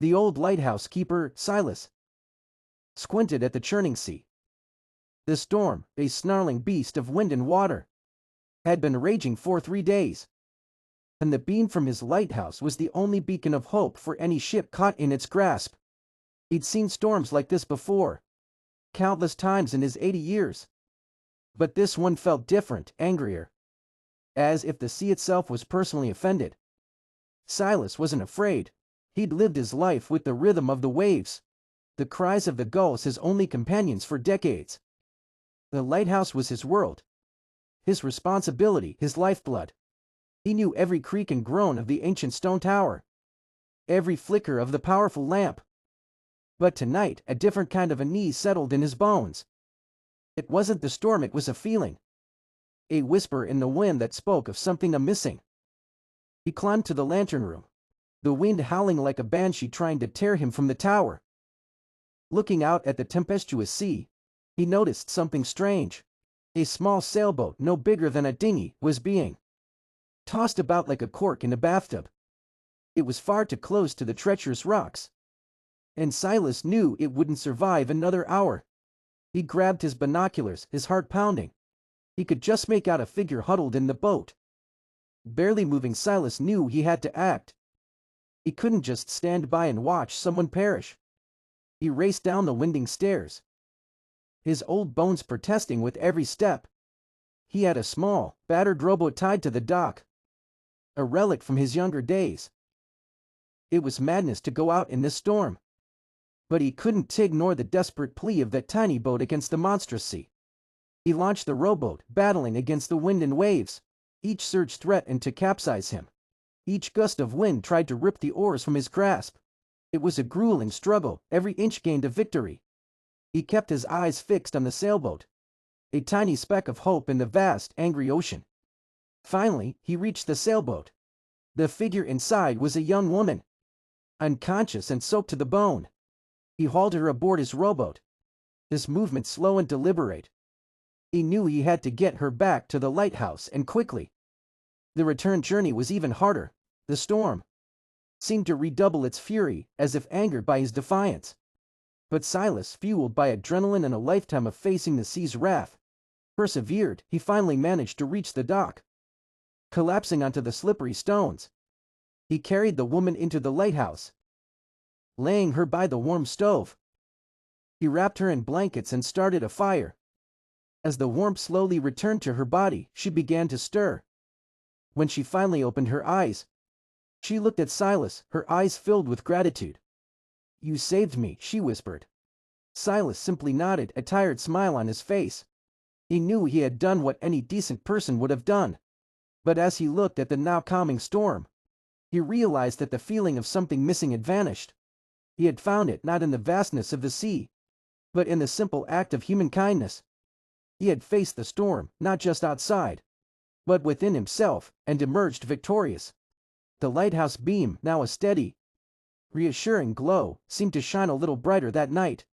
The old lighthouse keeper, Silas, squinted at the churning sea. The storm, a snarling beast of wind and water, had been raging for 3 days, and the beam from his lighthouse was the only beacon of hope for any ship caught in its grasp. He'd seen storms like this before, countless times in his 80 years. But this one felt different, angrier, as if the sea itself was personally offended. Silas wasn't afraid. He'd lived his life with the rhythm of the waves, the cries of the gulls his only companions for decades. The lighthouse was his world, his responsibility, his lifeblood. He knew every creak and groan of the ancient stone tower, every flicker of the powerful lamp. But tonight, a different kind of unease settled in his bones. It wasn't the storm, it was a feeling. A whisper in the wind that spoke of something missing. He climbed to the lantern room, the wind howling like a banshee trying to tear him from the tower. Looking out at the tempestuous sea, he noticed something strange. A small sailboat, no bigger than a dinghy, was being tossed about like a cork in a bathtub. It was far too close to the treacherous rocks, and Silas knew it wouldn't survive another hour. He grabbed his binoculars, his heart pounding. He could just make out a figure huddled in the boat. Barely moving, Silas knew he had to act. He couldn't just stand by and watch someone perish. He raced down the winding stairs, his old bones protesting with every step. He had a small, battered rowboat tied to the dock, a relic from his younger days. It was madness to go out in this storm, but he couldn't ignore the desperate plea of that tiny boat against the monstrous sea. He launched the rowboat, battling against the wind and waves. Each surge threatened to capsize him. Each gust of wind tried to rip the oars from his grasp. It was a grueling struggle, every inch gained a victory. He kept his eyes fixed on the sailboat, a tiny speck of hope in the vast, angry ocean. Finally, he reached the sailboat. The figure inside was a young woman, unconscious and soaked to the bone. He hauled her aboard his rowboat, his movements slow and deliberate. He knew he had to get her back to the lighthouse, and quickly. The return journey was even harder. The storm seemed to redouble its fury, as if angered by his defiance. But Silas, fueled by adrenaline and a lifetime of facing the sea's wrath, persevered. He finally managed to reach the dock. Collapsing onto the slippery stones, he carried the woman into the lighthouse, laying her by the warm stove. He wrapped her in blankets and started a fire. As the warmth slowly returned to her body, she began to stir. When she finally opened her eyes, she looked at Silas, her eyes filled with gratitude. "You saved me," she whispered. Silas simply nodded, a tired smile on his face. He knew he had done what any decent person would have done. But as he looked at the now calming storm, he realized that the feeling of something missing had vanished. He had found it not in the vastness of the sea, but in the simple act of human kindness. He had faced the storm, not just outside, but within himself, and emerged victorious. The lighthouse beam, now a steady, reassuring glow, seemed to shine a little brighter that night.